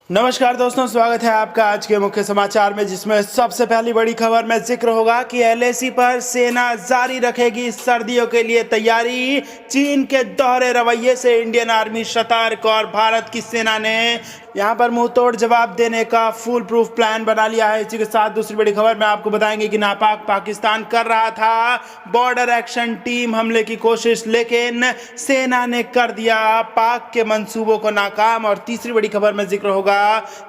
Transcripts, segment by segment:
नमस्कार दोस्तों, स्वागत है आपका आज के मुख्य समाचार में, जिसमें सबसे पहली बड़ी खबर में जिक्र होगा कि एलएसी पर सेना जारी रखेगी सर्दियों के लिए तैयारी। चीन के दोहरे रवैये से इंडियन आर्मी सतर्क और भारत की सेना ने यहां पर मुंह तोड़ जवाब देने का फुल प्रूफ प्लान बना लिया है। इसी के साथ दूसरी बड़ी खबर में आपको बताएंगे कि नापाक पाकिस्तान कर रहा था बॉर्डर एक्शन टीम हमले की कोशिश, लेकिन सेना ने कर दिया पाक के मंसूबों को नाकाम। और तीसरी बड़ी खबर में जिक्र होगा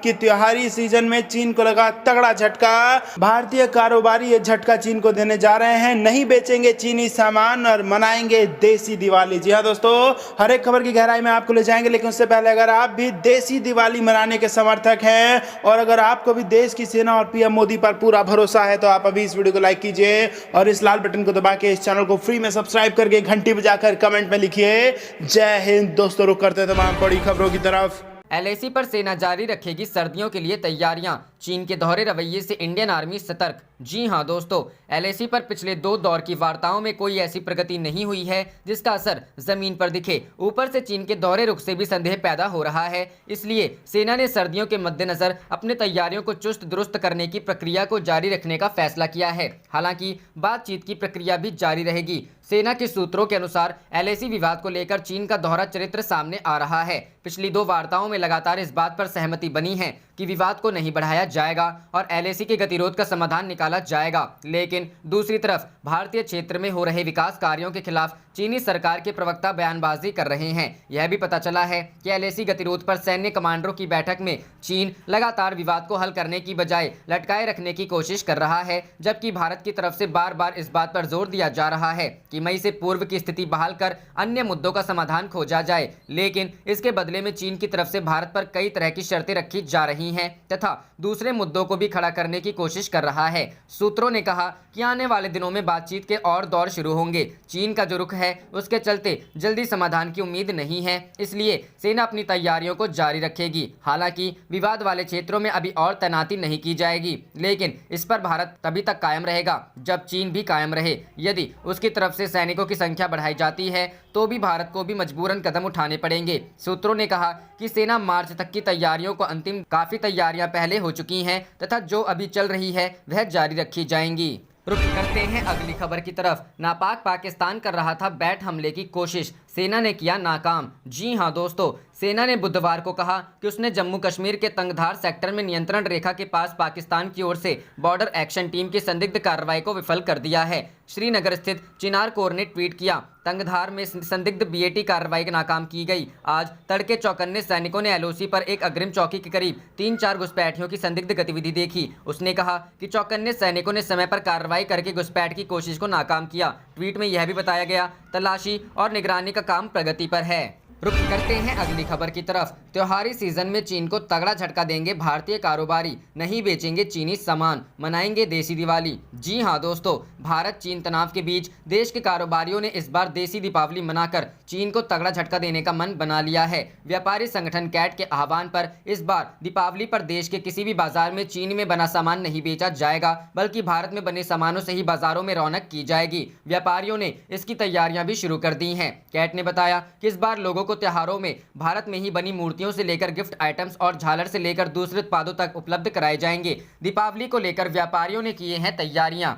कि त्योहारी सीजन में चीन को लगा तगड़ा झटका। भारतीय कारोबारी ये झटका चीन को देने जा रहे हैं। नहीं बेचेंगे चीनी सामान और मनाएंगे देसी दिवाली। जी हाँ दोस्तों, हर एक खबर की गहराई में आपको ले जाएंगे, लेकिन उससे पहले अगर आप भी देसी दिवाली मनाने के समर्थक हैं और अगर आपको भी देश की सेना और पीएम मोदी पर पूरा भरोसा है तो आप अभी इस वीडियो को लाइक कीजिए और इस लाल बटन को दबा के इस चैनल को फ्री में सब्सक्राइब करके घंटी बजाकर कमेंट में लिखिए जय हिंद। दोस्तों, रुक करते तमाम बड़ी खबरों की तरफ। एलएसी पर सेना जारी रखेगी सर्दियों के लिए तैयारियां, चीन के दोहरे रवैये से इंडियन आर्मी सतर्क। जी हां दोस्तों, एलएसी पर पिछले 2 दौर की वार्ताओं में कोई ऐसी प्रगति नहीं हुई है जिसका असर जमीन पर दिखे। ऊपर से चीन के दोहरे रुख से भी संदेह पैदा हो रहा है। इसलिए सेना ने सर्दियों के मद्देनजर अपने तैयारियों को चुस्त दुरुस्त करने की प्रक्रिया को जारी रखने का फैसला किया है। हालांकि बातचीत की प्रक्रिया भी जारी रहेगी। सेना के सूत्रों के अनुसार एलएसी विवाद को लेकर चीन का दोहरा चरित्र सामने आ रहा है। पिछली 2 वार्ताओं में लगातार इस बात पर सहमति बनी है कि विवाद को नहीं बढ़ाया जाएगा और एलएसी के गतिरोध का समाधान निकाला जाएगा। लेकिन दूसरी तरफ भारतीय क्षेत्र में हो रहे विकास कार्यों के खिलाफ चीनी सरकार के प्रवक्ता बयानबाजी कर रहे हैं। यह भी पता चला है कि एलएसी गतिरोध पर सैन्य कमांडरों की बैठक में चीन लगातार विवाद को हल करने की बजाय लटकाए रखने की कोशिश कर रहा है, जबकि भारत की तरफ से बार बार इस बात पर जोर दिया जा रहा है कि मई से पूर्व की स्थिति बहाल कर अन्य मुद्दों का समाधान खोजा जाए। लेकिन इसके बदले में चीन की तरफ से भारत पर कई तरह की शर्तें रखी जा रही हैं तथा दूसरे मुद्दों को भी खड़ा करने की कोशिश कर रहा है। सूत्रों ने कहा कि आने वाले दिनों में बातचीत के और दौर शुरू होंगे। चीन का जो रुख है उसके चलते जल्दी समाधान की उम्मीद नहीं है, इसलिए सेना अपनी तैयारियों को जारी रखेगी। हालांकि विवाद वाले क्षेत्रों में अभी और तैनाती नहीं की जाएगी, लेकिन इस पर भारत तभी तक कायम रहेगा जब चीन भी कायम रहे। यदि उसकी तरफ से सैनिकों की संख्या बढ़ाई जाती है तो भी भारत को भी मजबूरन कदम उठाने पड़ेंगे। सूत्रों ने कहा कि सेना मार्च तक की तैयारियों को अंतिम काफी तैयारियां पहले हो चुकी हैं तथा जो अभी चल रही है वह जारी रखी जाएंगी। रुक करते हैं अगली खबर की तरफ। नापाक पाकिस्तान कर रहा था बैट हमले की कोशिश, सेना ने किया नाकाम। जी हां दोस्तों, सेना ने बुधवार को कहा कि उसने जम्मू कश्मीर के तंगधार सेक्टर में नियंत्रण रेखा के पास पाकिस्तान की ओर से बॉर्डर एक्शन टीम की संदिग्ध कार्रवाई को विफल कर दिया है। श्रीनगर स्थित चिनार कोर ने ट्वीट किया, तंगधार में संदिग्ध बीएटी कार्रवाई नाकाम की गई। आज तड़के चौकन्ने सैनिकों ने एलओसी पर एक अग्रिम चौकी के करीब 3-4 घुसपैठियों की संदिग्ध गतिविधि देखी। उसने कहा कि चौकन्ने सैनिकों ने समय पर कार्रवाई करके घुसपैठ की कोशिश को नाकाम किया। ट्वीट में यह भी बताया गया, तलाशी और निगरानी का काम प्रगति पर है। रुक करते हैं अगली खबर की तरफ। त्योहारी सीजन में चीन को तगड़ा झटका देंगे भारतीय कारोबारी, नहीं बेचेंगे चीनी सामान, मनाएंगे देसी दिवाली। जी हां दोस्तों, भारत चीन तनाव के बीच देश के कारोबारियों ने इस बार देसी दीपावली मनाकर चीन को तगड़ा झटका देने का मन बना लिया है। व्यापारी संगठन कैट के आह्वान पर इस बार दीपावली पर देश के किसी भी बाजार में चीन में बना सामान नहीं बेचा जाएगा, बल्कि भारत में बने सामानों से ही बाजारों में रौनक की जाएगी। व्यापारियों ने इसकी तैयारियां भी शुरू कर दी हैं। कैट ने बताया कि इस बार लोगों को त्योहारों में भारत में ही बनी मूर्तियों से लेकर गिफ्ट आइटम्स और झालर से लेकर दूसरे उत्पादों तक उपलब्ध कराए जाएंगे। दीपावली को लेकर व्यापारियों ने किए हैं तैयारियां।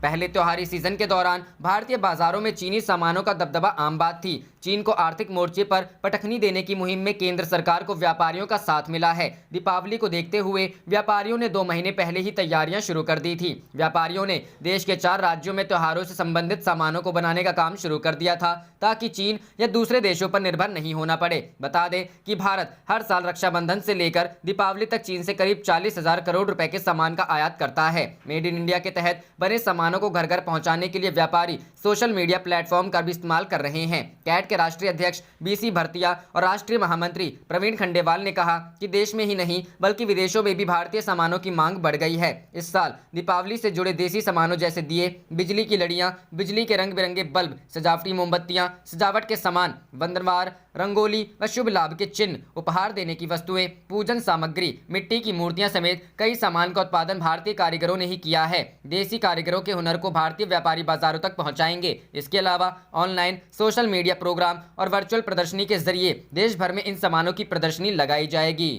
पहले त्योहारी सीजन के दौरान भारतीय बाजारों में चीनी सामानों का दबदबा आम बात थी। चीन को आर्थिक मोर्चे पर पटखनी देने की मुहिम में केंद्र सरकार को व्यापारियों का साथ मिला है। दीपावली को देखते हुए व्यापारियों ने 2 महीने पहले ही तैयारियां शुरू कर दी थी। व्यापारियों ने देश के 4 राज्यों में त्योहारों से संबंधित सामानों को बनाने का काम शुरू कर दिया था ताकि चीन या दूसरे देशों पर निर्भर नहीं होना पड़े। बता दें कि भारत हर साल रक्षाबंधन से लेकर दीपावली तक चीन से करीब 40,000 करोड़ रुपए के सामान का आयात करता है। मेड इन इंडिया के तहत बने सामानों को घर घर पहुंचाने के लिए व्यापारी सोशल मीडिया प्लेटफॉर्म का भी इस्तेमाल कर रहे हैं। कैट के राष्ट्रीय अध्यक्ष बीसी भरतिया और राष्ट्रीय महामंत्री प्रवीण खंडेवाल ने कहा कि देश में ही नहीं बल्कि विदेशों में भी भारतीय सामानों की मांग बढ़ गई है। इस साल दीपावली से जुड़े देसी सामानों जैसे दिए, बिजली की लड़ियां, बिजली के रंग बिरंगे बल्ब, सजावटी मोमबत्तियां, सजावट के सामान, वंदनवार, रंगोली व शुभ लाभ के चिन्ह, उपहार देने की वस्तुएं, पूजन सामग्री, मिट्टी की मूर्तियां समेत कई सामान का उत्पादन भारतीय कारीगरों ने ही किया है। देसी कारीगरों के हुनर को भारतीय व्यापारी बाजारों तक पहुंचाएंगे। इसके अलावा ऑनलाइन, सोशल मीडिया प्रोग्राम और वर्चुअल प्रदर्शनी के जरिए देश भर में इन सामानों की प्रदर्शनी लगाई जाएगी।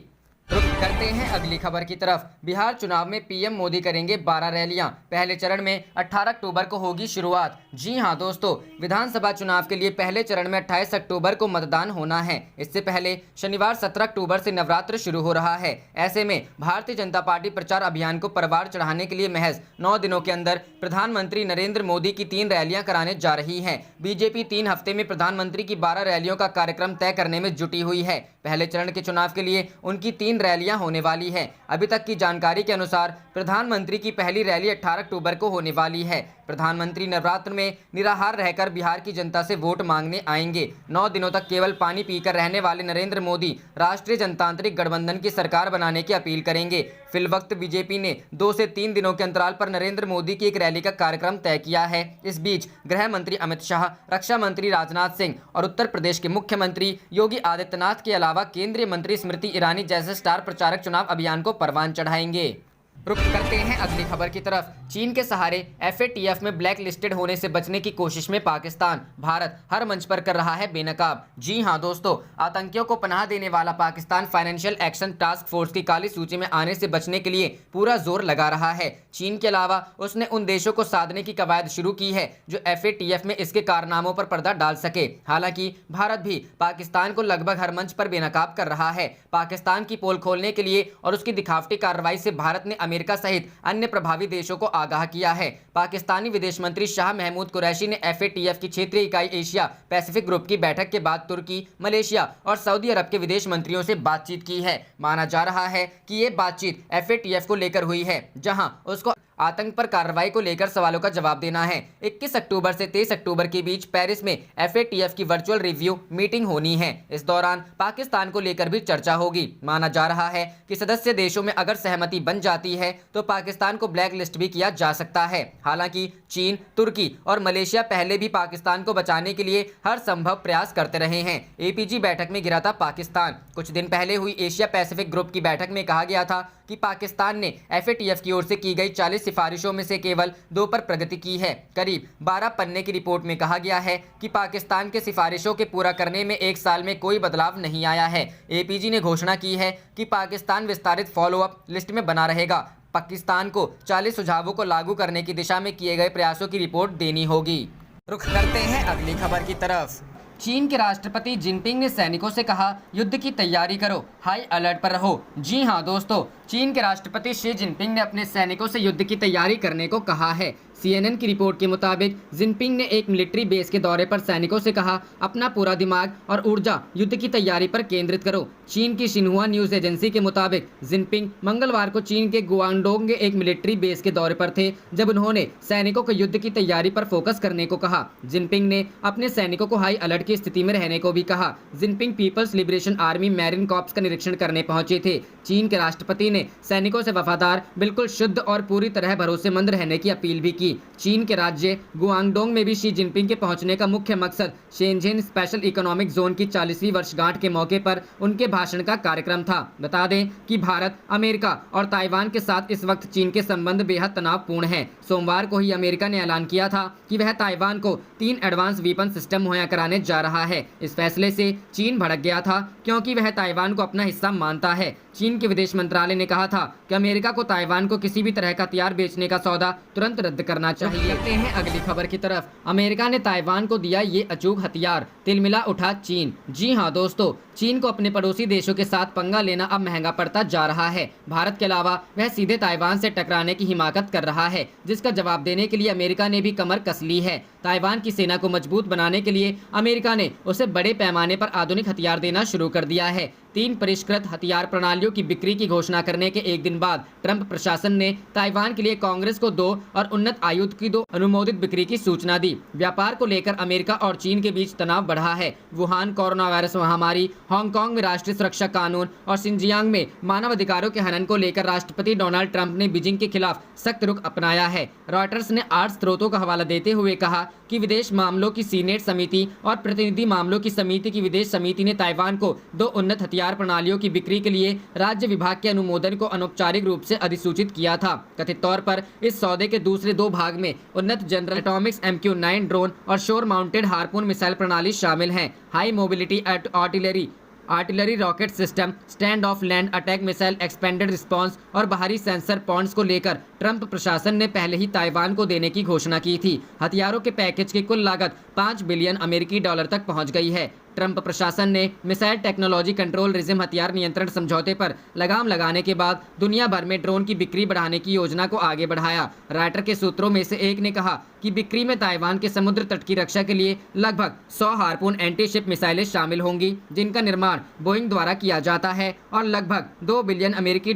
रुक करते हैं अगली खबर की तरफ। बिहार चुनाव में पीएम मोदी करेंगे 12 रैलियां। पहले चरण में 18 अक्टूबर को होगी शुरुआत। जी हां दोस्तों, विधानसभा चुनाव के लिए पहले चरण में 28 अक्टूबर को मतदान होना है। इससे पहले शनिवार 17 अक्टूबर से नवरात्र शुरू हो रहा है। ऐसे में भारतीय जनता पार्टी प्रचार अभियान को परवार चढ़ाने के लिए महज 9 दिनों के अंदर प्रधानमंत्री नरेंद्र मोदी की 3 रैलियां कराने जा रही है। बीजेपी 3 हफ्ते में प्रधानमंत्री की 12 रैलियों का कार्यक्रम तय करने में जुटी हुई है। पहले चरण के चुनाव के लिए उनकी 3 रैलियां होने वाली है। अभी तक की जानकारी के अनुसार प्रधानमंत्री की पहली रैली 18 अक्टूबर को होने वाली है। प्रधानमंत्री नवरात्र में निराहार रहकर बिहार की जनता से वोट मांगने आएंगे। 9 दिनों तक केवल पानी पीकर रहने वाले नरेंद्र मोदी राष्ट्रीय जनतांत्रिक गठबंधन की सरकार बनाने की अपील करेंगे। फिलवक्त बीजेपी ने 2 से 3 दिनों के अंतराल पर नरेंद्र मोदी की एक रैली का कार्यक्रम तय किया है। इस बीच गृह मंत्री अमित शाह, रक्षा मंत्री राजनाथ सिंह और उत्तर प्रदेश के मुख्यमंत्री योगी आदित्यनाथ के अलावा केंद्रीय मंत्री स्मृति ईरानी जैसे स्टार प्रचारक चुनाव अभियान को परवान चढ़ाएंगे। रुख करते हैं अगली खबर की तरफ। चीन के सहारे FATF में ब्लैक लिस्टेड होने से बचने की कोशिश में पाकिस्तान, भारत हर मंच पर कर रहा है बेनकाब। जी हां दोस्तों, आतंकियों को पनाह देने वाला Pakistan financial action task force की काली सूची में आने से बचने के लिए पूरा जोर लगा रहा है। चीन के अलावा उसने उन देशों को साधने की कवायद शुरू की है जो FATF में इसके कारनामों पर पर्दा डाल सके। हालांकि भारत भी पाकिस्तान को लगभग हर मंच पर बेनकाब कर रहा है। पाकिस्तान की पोल खोलने के लिए और उसकी दिखावटी कार्रवाई से भारत ने अमेरिका सहित अन्य प्रभावी देशों को आगाह किया है। पाकिस्तानी विदेश मंत्री शाह महमूद कुरैशी ने FATF की क्षेत्रीय इकाई एशिया पैसिफिक ग्रुप की बैठक के बाद तुर्की, मलेशिया और सऊदी अरब के विदेश मंत्रियों से बातचीत की है। माना जा रहा है कि ये बातचीत FATF को लेकर हुई है, जहां उसको आतंक पर कार्रवाई को लेकर सवालों का जवाब देना है। 21 अक्टूबर से 23 अक्टूबर के बीच पेरिस में FATF की वर्चुअल रिव्यू मीटिंग होनी है। इस दौरान पाकिस्तान को लेकर भी चर्चा होगी। माना जा रहा है कि सदस्य देशों में अगर सहमति बन जाती है तो पाकिस्तान को ब्लैक लिस्ट भी किया जा सकता है। हालांकि चीन, तुर्की और मलेशिया पहले भी पाकिस्तान को बचाने के लिए हर संभव प्रयास करते रहे हैं। APG बैठक में गिरा था पाकिस्तान। कुछ दिन पहले हुई एशिया पैसिफिक ग्रुप की बैठक में कहा गया था कि पाकिस्तान ने FATF की ओर से की गई 40 सिफारिशों में से केवल 2 पर प्रगति की है। करीब 12 पन्ने की रिपोर्ट में कहा गया है कि पाकिस्तान के सिफारिशों के पूरा करने में 1 साल में कोई बदलाव नहीं आया है। APG ने घोषणा की है कि पाकिस्तान विस्तारित फॉलोअप लिस्ट में बना रहेगा। पाकिस्तान को 40 सुझावों को लागू करने की दिशा में किए गए प्रयासों की रिपोर्ट देनी होगी। रुख करते हैं अगली खबर की तरफ। चीन के राष्ट्रपति जिनपिंग ने सैनिकों से कहा, युद्ध की तैयारी करो, हाई अलर्ट पर रहो। जी हां दोस्तों, चीन के राष्ट्रपति शी जिनपिंग ने अपने सैनिकों से युद्ध की तैयारी करने को कहा है। CNN की रिपोर्ट के मुताबिक जिनपिंग ने एक मिलिट्री बेस के दौरे पर सैनिकों से कहा, अपना पूरा दिमाग और ऊर्जा युद्ध की तैयारी पर केंद्रित करो। चीन की शिन्हुआ न्यूज एजेंसी के मुताबिक जिनपिंग मंगलवार को चीन के गुआंगडोंग के एक मिलिट्री बेस के दौरे पर थे, जब उन्होंने सैनिकों को युद्ध की तैयारी पर फोकस करने को कहा। जिनपिंग ने अपने सैनिकों को हाई अलर्ट की स्थिति में रहने को भी कहा। Jinping People's Liberation Army Marine Corps का निरीक्षण करने पहुंचे थे। चीन के राष्ट्रपति ने सैनिकों से वफादार, बिल्कुल शुद्ध और पूरी तरह भरोसेमंद रहने की अपील भी की। चीन के राज्य गुआंगडोंग में भी शी जिनपिंग के पहुंचने का मुख्य मकसद शेंझेन स्पेशल इकोनॉमिक जोन की 40वीं वर्षगांठ के मौके पर उनके भाषण का कार्यक्रम था। बता दें कि भारत, अमेरिका और ताइवान के साथ इस वक्त चीन के संबंध बेहद तनावपूर्ण हैं। सोमवार को ही अमेरिका ने ऐलान किया था कि वह ताइवान को 3 एडवांस वेपन सिस्टम मुहैया कराने जा रहा है। इस फैसले से चीन भड़क गया था क्योंकि वह ताइवान को अपना हिस्सा मानता है। चीन के विदेश मंत्रालय ने कहा था कि अमेरिका को ताइवान को किसी भी तरह का हथियार बेचने का सौदा तुरंत रद्द करना चाहिए। करते हैं अगली खबर की तरफ। अमेरिका ने ताइवान को दिया ये अचूक हथियार, तिलमिला उठा चीन। जी हां दोस्तों, चीन को अपने पड़ोसी देशों के साथ पंगा लेना अब महंगा पड़ता जा रहा है। भारत के अलावा वह सीधे ताइवान से टकराने की हिमाकत कर रहा है, जिसका जवाब देने के लिए अमेरिका ने भी कमर कस ली है। ताइवान की सेना को मजबूत बनाने के लिए अमेरिका ने उसे बड़े पैमाने पर आधुनिक हथियार देना शुरू कर दिया है। 3 परिष्कृत हथियार प्रणालियों की बिक्री की घोषणा करने के एक दिन बाद ट्रंप प्रशासन ने ताइवान के लिए कांग्रेस को 2 और उन्नत आयुध की 2 अनुमोदित बिक्री की सूचना दी। व्यापार को लेकर अमेरिका और चीन के बीच तनाव बढ़ा है। वुहान कोरोना वायरस महामारी, हांगकांग में राष्ट्रीय सुरक्षा कानून और सिंजियांग में मानव अधिकारों के हनन को लेकर राष्ट्रपति डोनाल्ड ट्रंप ने बीजिंग के खिलाफ सख्त रुख अपनाया है। रॉयटर्स ने 8 स्रोतों का हवाला देते हुए कहा कि विदेश मामलों की सीनेट समिति और प्रतिनिधि मामलों की समिति की विदेश समिति ने ताइवान को 2 उन्नत हथियार प्रणालियों की बिक्री के लिए राज्य विभाग के अनुमोदन को अनौपचारिक रूप से अधिसूचित किया था। कथित तौर पर इस सौदे के दूसरे 2 भाग में उन्नत जनरल एटॉमिक्स MQ-9 ड्रोन और शोर माउंटेड हार्पून मिसाइल प्रणाली शामिल हैं। High mobility artillery artillery rocket system, stand of land attack missile, expanded response और बाहरी सेंसर पॉइंट्स को लेकर ट्रंप प्रशासन ने पहले ही ताइवान को देने की घोषणा की थी। हथियारों के पैकेज की कुल लागत 5 बिलियन अमेरिकी डॉलर तक पहुंच गई है। ट्रंप प्रशासन ने मिसाइल टेक्नोलॉजी कंट्रोल रिजिम हथियार नियंत्रण समझौते पर लगाम लगाने के बाद दुनिया भर में ड्रोन की बिक्री बढ़ाने की योजना को आगे बढ़ाया। रायटर के सूत्रों में से एक ने कहा कि बिक्री में ताइवान के समुद्र तट की रक्षा के लिए लगभग 100 हार्पून एंटी शिप मिसाइलें शामिल होंगी, जिनका निर्माण बोइंग द्वारा किया जाता है और लगभग 2 बिलियन अमेरिकी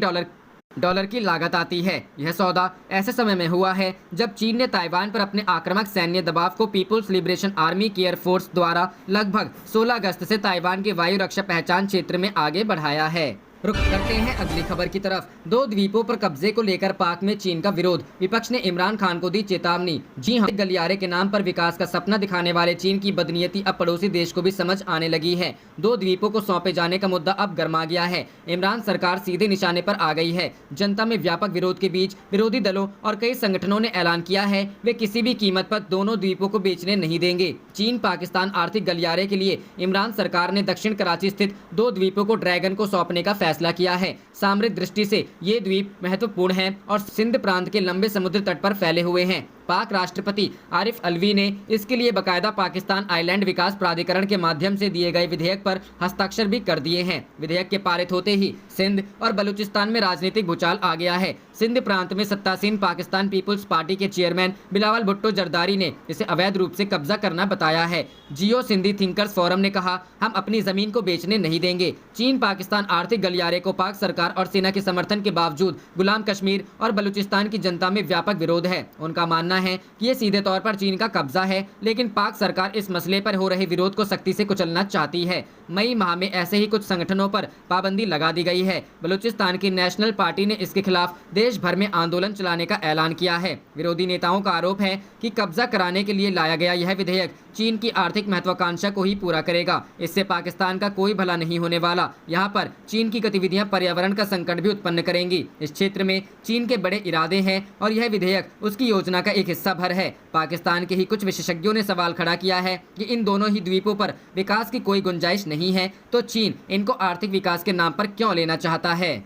डॉलर की लागत आती है। यह सौदा ऐसे समय में हुआ है जब चीन ने ताइवान पर अपने आक्रामक सैन्य दबाव को पीपुल्स लिबरेशन आर्मी की एयर फोर्स द्वारा लगभग 16 अगस्त से ताइवान के वायु रक्षा पहचान क्षेत्र में आगे बढ़ाया है। रुक करते हैं अगली खबर की तरफ। 2 द्वीपों पर कब्जे को लेकर पाक में चीन का विरोध, विपक्ष ने इमरान खान को दी चेतावनी। जी हां, गलियारे के नाम पर विकास का सपना दिखाने वाले चीन की बदनीयती अब पड़ोसी देश को भी समझ आने लगी है। 2 द्वीपों को सौंपे जाने का मुद्दा अब गर्मा गया है। इमरान सरकार सीधे निशाने पर आ गई है। जनता में व्यापक विरोध के बीच विरोधी दलों और कई संगठनों ने ऐलान किया है वे किसी भी कीमत पर दोनों द्वीपों को बेचने नहीं देंगे। चीन पाकिस्तान आर्थिक गलियारे के लिए इमरान सरकार ने दक्षिण कराची स्थित 2 द्वीपों को ड्रैगन को सौंपने का फैसला किया है। सामरिक दृष्टि से ये द्वीप महत्वपूर्ण हैं और सिंध प्रांत के लंबे समुद्र तट पर फैले हुए हैं। पाक राष्ट्रपति आरिफ अलवी ने इसके लिए बकायदा पाकिस्तान आइलैंड विकास प्राधिकरण के माध्यम से दिए गए विधेयक पर हस्ताक्षर भी कर दिए हैं। विधेयक के पारित होते ही सिंध और बलूचिस्तान में राजनीतिक भूचाल आ गया है। सिंध प्रांत में सत्तासीन पाकिस्तान पीपुल्स पार्टी के चेयरमैन बिलावल भुट्टो जरदारी ने इसे अवैध रूप से कब्जा करना बताया है। जियो सिंधी थिंकर्स फोरम ने कहा, हम अपनी जमीन को बेचने नहीं देंगे। चीन पाकिस्तान आर्थिक गलियारे को पाक सरकार और सेना के समर्थन के बावजूद गुलाम कश्मीर और बलूचिस्तान की जनता में व्यापक विरोध है। उनका मानना है कि ये सीधे तौर पर चीन का कब्जा है, लेकिन पाक सरकार इस मसले पर हो रहे विरोध को सख्ती से कुचलना चाहती है। मई माह में ऐसे ही कुछ संगठनों पर पाबंदी लगा दी गई है। बलूचिस्तान की नेशनल पार्टी ने इसके खिलाफ देश भर में आंदोलन चलाने का ऐलान किया है। विरोधी नेताओं का आरोप है कि कब्जा कराने के लिए लाया गया यह विधेयक चीन की आर्थिक महत्वाकांक्षा को ही पूरा करेगा। इससे पाकिस्तान का कोई भला नहीं होने वाला। यहाँ पर चीन की गतिविधियां पर्यावरण का संकट भी उत्पन्न करेंगी। इस क्षेत्र में चीन के बड़े इरादे हैं और यह विधेयक उसकी योजना का एक हिस्सा भर है। पाकिस्तान के ही कुछ विशेषज्ञों ने सवाल खड़ा किया है कि इन दोनों ही द्वीपों पर विकास की कोई गुंजाइश नहीं है, तो चीन इनको आर्थिक विकास के नाम पर क्यों लेना चाहता है।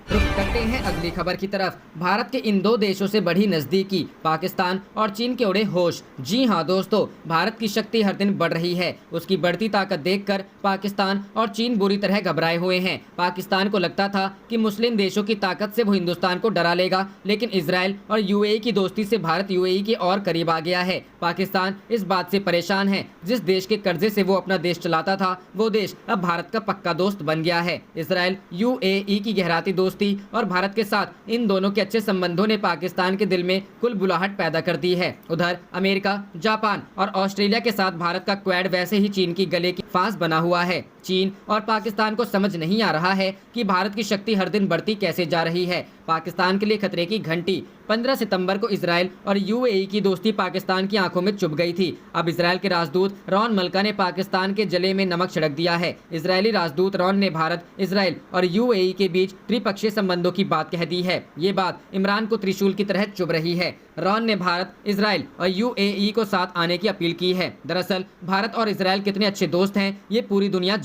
रुख करते हैं अगली खबर की तरफ। भारत के इन 2 देशों से बढ़ी नजदीकी, पाकिस्तान और चीन के उड़े होश। जी हां दोस्तों, भारत की शक्ति हर दिन बढ़ रही है। उसकी बढ़ती ताकत देखकर पाकिस्तान और चीन बुरी तरह घबराए हुए हैं। पाकिस्तान को लगता था कि मुस्लिम देशों की ताकत से वो हिंदुस्तान को डरा लेगा, लेकिन इजराइल और यूएई की दोस्ती से भारत यूएई के और करीब आ गया है। पाकिस्तान इस बात से परेशान है, जिस देश के कर्जे से वो अपना देश चलाता था, वो देश अब भारत का पक्का दोस्त बन गया है। इजराइल यूएई की गहराती दोस्ती और भारत के साथ इन दोनों के अच्छे संबंधों ने पाकिस्तान के दिल में कुलबुलाहट पैदा कर दी है। उधर अमेरिका, जापान और ऑस्ट्रेलिया के साथ भारत का क्वाड वैसे ही चीन की गले की फांस बना हुआ है। चीन और पाकिस्तान को समझ नहीं आ रहा है कि भारत की शक्ति हर दिन बढ़ती कैसे जा रही है। पाकिस्तान के लिए खतरे की घंटी। 15 सितंबर को इजराइल और यूएई की दोस्ती पाकिस्तान की आंखों में चुभ गई थी। अब इजराइल के राजदूत रॉन मल्का ने पाकिस्तान के जले में नमक छिड़क दिया है। इजरायली राजदूत रॉन ने भारत, इजराइल और यूएई के बीच त्रिपक्षीय संबंधों की बात कह दी है। ये बात इमरान को त्रिशूल की तरह चुभ रही है। रॉन ने भारत, इजराइल और यूएई को साथ आने की अपील की है। दरअसल भारत और इजराइल कितने अच्छे दोस्त हैं ये पूरी दुनिया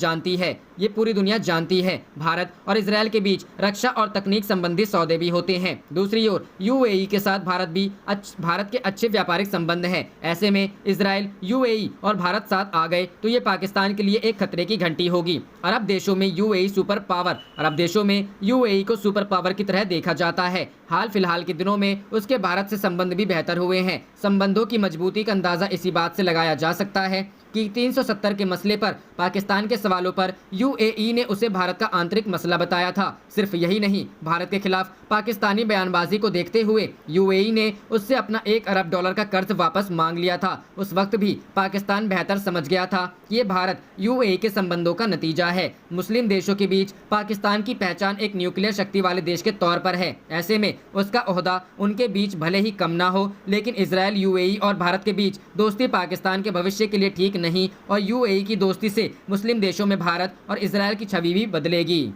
जानती है। भारत और इजराइल के बीच रक्षा और तकनीक संबंधी सौदे भी होते हैं। दूसरी ओर यूएई के साथ भारत के अच्छे व्यापारिक संबंध हैं। ऐसे में इजराइल, यूएई और भारत साथ आ गए तो ये पाकिस्तान के लिए एक खतरे की घंटी होगी। अरब देशों में यूएई को सुपर पावर की तरह देखा जाता है। हाल फिलहाल के दिनों में उसके भारत से संबंध भी बेहतर हुए हैं। संबंधों की मजबूती का अंदाजा इसी बात से लगाया जा सकता है कि 370 के मसले पर पाकिस्तान के सवालों पर यूएई ने उसे भारत का आंतरिक मसला बताया था। सिर्फ यही नहीं, भारत के खिलाफ पाकिस्तानी बयानबाजी को देखते हुए यूएई ने उससे अपना $1 अरब का कर्ज वापस मांग लिया था। उस वक्त भी पाकिस्तान बेहतर समझ गया था कि ये भारत यूएई के संबंधों का नतीजा है। मुस्लिम देशों के बीच पाकिस्तान की पहचान एक न्यूक्लियर शक्ति वाले देश के तौर पर है। ऐसे में उसका ओहदा उनके बीच भले ही कम ना हो, लेकिन इजराइल, यूएई और भारत के बीच दोस्ती पाकिस्तान के भविष्य के लिए ठीक नहीं और यूएई की दोस्ती से मुस्लिम देशों में भारत और इजराइल की छवि भी बदलेगी।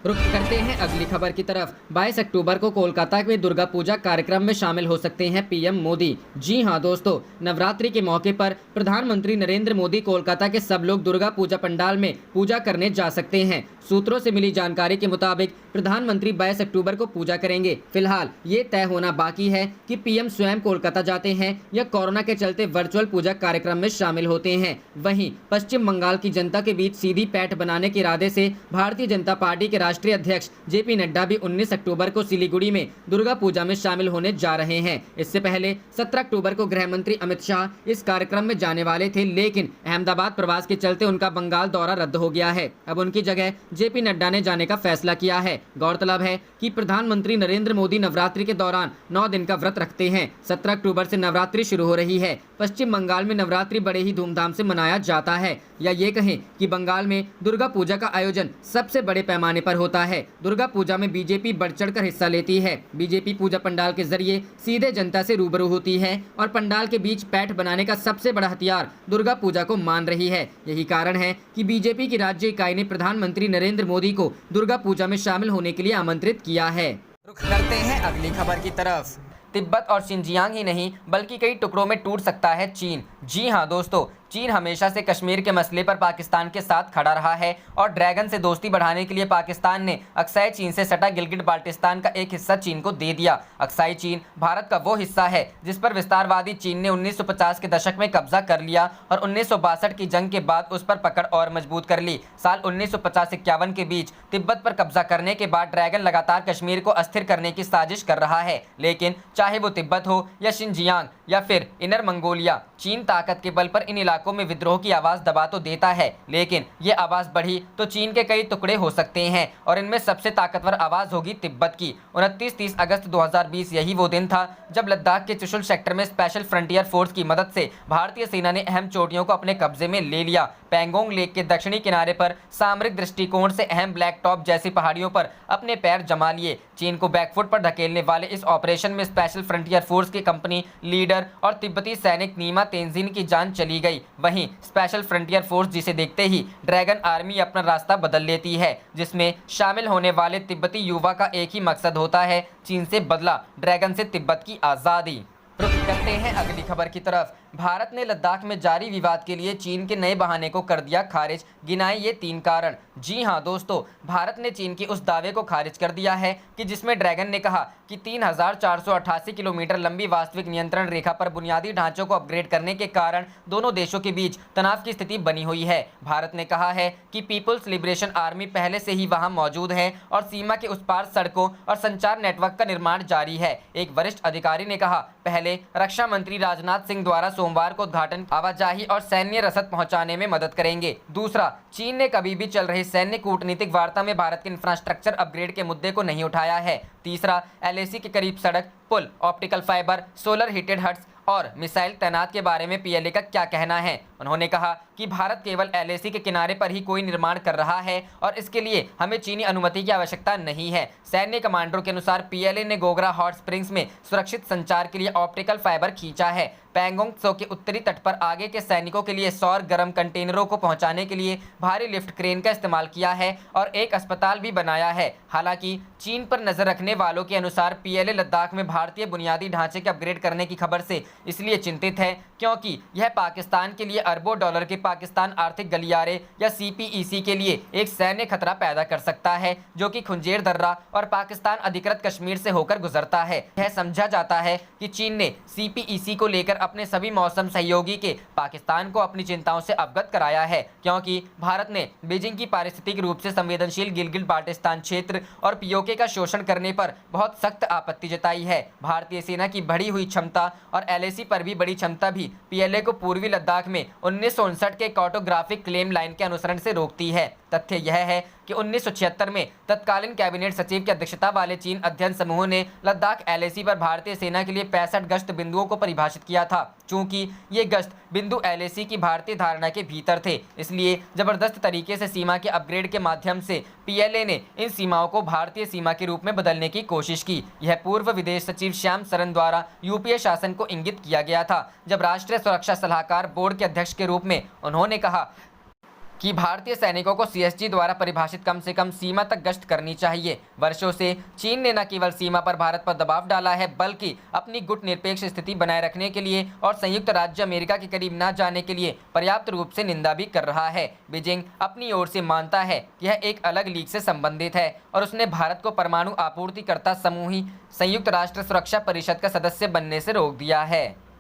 रुख करते हैं अगली खबर की तरफ। 22 अक्टूबर को कोलकाता में दुर्गा पूजा कार्यक्रम में शामिल हो सकते हैं पीएम मोदी। जी हां दोस्तों, नवरात्रि के मौके पर प्रधानमंत्री नरेंद्र मोदी कोलकाता के सब लोग दुर्गा पूजा पंडाल में पूजा करने जा सकते हैं। सूत्रों से मिली जानकारी के मुताबिक प्रधानमंत्री 22 अक्टूबर को पूजा करेंगे। फिलहाल ये तय होना बाकी है कि पीएम स्वयं कोलकाता जाते हैं या कोरोना के चलते वर्चुअल पूजा कार्यक्रम में शामिल होते हैं। वहीं पश्चिम बंगाल की जनता के बीच सीधी पैठ बनाने के इरादे से भारतीय जनता पार्टी के राष्ट्रीय अध्यक्ष जेपी नड्डा भी 19 अक्टूबर को सिलीगुड़ी में दुर्गा पूजा में शामिल होने जा रहे हैं। इससे पहले 17 अक्टूबर को गृह मंत्री अमित शाह इस कार्यक्रम में जाने वाले थे, लेकिन अहमदाबाद प्रवास के चलते उनका बंगाल दौरा रद्द हो गया है। अब उनकी जगह जेपी नड्डा ने जाने का फैसला किया है। गौरतलब है कि प्रधानमंत्री नरेंद्र मोदी नवरात्रि के दौरान 9 दिन का व्रत रखते हैं। 17 अक्टूबर से नवरात्रि शुरू हो रही है। पश्चिम बंगाल में नवरात्रि बड़े ही धूमधाम से मनाया जाता है, या ये कहें कि बंगाल में दुर्गा पूजा का आयोजन सबसे बड़े पैमाने पर होता है। दुर्गा पूजा में बीजेपी बढ़ चढ़कर हिस्सा लेती है। बीजेपी पूजा पंडाल के जरिए सीधे जनता से रूबरू होती है और पंडाल के बीच पैठ बनाने का सबसे बड़ा हथियार दुर्गा पूजा को मान रही है। यही कारण है कि बीजेपी की राज्य इकाई ने प्रधानमंत्री नरेंद्र मोदी को दुर्गा पूजा में शामिल होने के लिए आमंत्रित किया है। रुख करते हैं अगली खबर की तरफ। तिब्बत और शिनजियांग ही नहीं बल्कि कई टुकड़ों में टूट सकता है चीन। जी हां दोस्तों, चीन हमेशा से कश्मीर के मसले पर पाकिस्तान के साथ खड़ा रहा है और ड्रैगन से दोस्ती बढ़ाने के लिए पाकिस्तान ने अक्साई चीन से सटा गिलगिट बाल्टिस्तान का एक हिस्सा चीन को दे दिया। अक्साई चीन भारत का वो हिस्सा है जिस पर विस्तारवादी चीन ने 1950 के दशक में कब्जा कर लिया और 1962 की जंग के बाद उस पर पकड़ और मजबूत कर ली। साल 1950-51 के बीच तिब्बत पर कब्जा करने के बाद ड्रैगन लगातार कश्मीर को अस्थिर करने की साजिश कर रहा है। लेकिन चाहे वो तिब्बत हो या शिनजियांग या फिर इनर मंगोलिया, चीन ताकत के बल पर इन इलाकों में विद्रोह की आवाज दबा तो देता है, लेकिन ये आवाज बढ़ी तो चीन के कई टुकड़े हो सकते हैं और इनमें सबसे ताकतवर आवाज होगी तिब्बत की। 29-30 अगस्त 2020 यही वो दिन था जब लद्दाख के चुशुल सेक्टर में स्पेशल फ्रंटियर फोर्स की मदद से भारतीय सेना ने अहम चोटियों को अपने कब्जे में ले लिया। पैंगोंग लेक के दक्षिणी किनारे पर सामरिक दृष्टिकोण से अहम ब्लैक टॉप जैसी पहाड़ियों पर अपने पैर जमा लिए। चीन को बैकफुट पर धकेलने वाले इस ऑपरेशन में स्पेशल फ्रंटियर फोर्स के कंपनी लीडर और तिब्बती सैनिक नीमा तेंजिन की जान चली गई। वहीं स्पेशल फ्रंटियर फोर्स जिसे देखते ही ड्रैगन आर्मी अपना रास्ता बदल लेती है, जिसमें शामिल होने वाले तिब्बती युवा का एक ही मकसद होता है, चीन से बदला, ड्रैगन से तिब्बत की आज़ादी। रुख करते हैं अगली खबर की तरफ। भारत ने लद्दाख में जारी विवाद के लिए चीन के नए बहाने को कर दिया खारिज, गिनाए ये 3 कारण। जी हां दोस्तों, भारत ने चीन के उस दावे को खारिज कर दिया है कि जिसमें ड्रैगन ने कहा कि 3488 किलोमीटर लंबी वास्तविक नियंत्रण रेखा पर बुनियादी ढांचों को अपग्रेड करने के कारण दोनों देशों के बीच तनाव की स्थिति बनी हुई है। भारत ने कहा है कि पीपुल्स लिबरेशन आर्मी पहले से ही वहां मौजूद है और सीमा के उस पार सड़कों और संचार नेटवर्क का निर्माण जारी है। एक वरिष्ठ अधिकारी ने कहा, पहले रक्षा मंत्री राजनाथ सिंह द्वारा सोमवार को उद्घाटन आवाजाही और सैन्य रसद पहुंचाने में मदद करेंगे। दूसरा, चीन ने कभी भी चल रही सैन्य कूटनीतिक वार्ता में भारत के इंफ्रास्ट्रक्चर अपग्रेड के मुद्दे को नहीं उठाया है। तीसरा, एलएसी के करीब सड़क, पुल, optical fibre, solar heated huts और मिसाइल तैनात के बारे में पीएलए का क्या कहना है। उन्होंने कहा कि भारत केवल एलएसी के किनारे पर ही कोई निर्माण कर रहा है और इसके लिए हमें चीनी अनुमति की आवश्यकता नहीं है। सैन्य कमांडरों के अनुसार पीएलए ने गोगरा हॉट स्प्रिंग्स में सुरक्षित संचार के लिए ऑप्टिकल फाइबर खींचा है। पैंगोंग त्सो के उत्तरी तट पर आगे के सैनिकों के लिए सौर गर्म कंटेनरों को पहुंचाने के लिए भारी लिफ्ट क्रेन का इस्तेमाल किया है और एक अस्पताल भी बनाया है। हालांकि चीन पर नजर रखने वालों के अनुसार पीएलए लद्दाख में भारतीय बुनियादी ढांचे के अपग्रेड करने की खबर से इसलिए चिंतित है क्योंकि यह पाकिस्तान के लिए अरबों डॉलर के पाकिस्तान आर्थिक गलियारे या सीपीईसी के लिए एक सैन्य खतरा पैदा कर सकता है, जो कि खुंजेर दर्रा और पाकिस्तान अधिकृत कश्मीर से होकर गुजरता है। यह समझा जाता है कि चीन ने सीपीईसी को लेकर अपने सभी मौसम सहयोगी के पाकिस्तान को अपनी चिंताओं से अवगत कराया है, क्योंकि भारत ने बीजिंग की पारिस्थितिक रूप से संवेदनशील गिलगिट बाल्टिस्तान क्षेत्र और पीओके का शोषण करने पर बहुत सख्त आपत्ति जताई है। भारतीय सेना की बढ़ी हुई क्षमता और एलएसी पर भी बड़ी क्षमता भी पीएलए को पूर्वी लद्दाख में 1959 के कार्टोग्राफिक क्लेम लाइन के अनुसरण से रोकती है। तथ्य यह है कि 1976 में तत्कालीन कैबिनेट सचिव की अध्यक्षता वाले चीन अध्ययन समूह ने लद्दाख एलएसी पर भारतीय सेना के लिए 65 गश्त बिंदुओं को परिभाषित किया था। चूंकि ये गश्त बिंदु एलएसी की भारतीय धारणा के भीतर थे, इसलिए जबरदस्त तरीके से सीमा के अपग्रेड के माध्यम से पीएलए ने इन सीमाओं को भारतीय सीमा के रूप में बदलने की कोशिश की। यह पूर्व विदेश सचिव श्याम सरन द्वारा यूपीए शासन को इंगित किया गया था, जब राष्ट्रीय सुरक्षा सलाहकार बोर्ड के अध्यक्ष के रूप में उन्होंने कहा कि भारतीय सैनिकों को सीएसजी द्वारा परिभाषित कम से कम सीमा तक गश्त करनी चाहिए। वर्षों से चीन ने न केवल सीमा पर भारत पर दबाव डाला है, बल्कि अपनी गुटनिरपेक्ष स्थिति बनाए रखने के लिए और संयुक्त राज्य अमेरिका के करीब न जाने के लिए पर्याप्त रूप से निंदा भी कर रहा है। बीजिंग अपनी ओर से मानता है कि यह एक अलग लीग से संबंधित है और उसने भारत को परमाणु आपूर्तिकर्ता समूह संयुक्त राष्ट्र सुरक्षा परिषद का सदस्य बनने से रोक दिया है।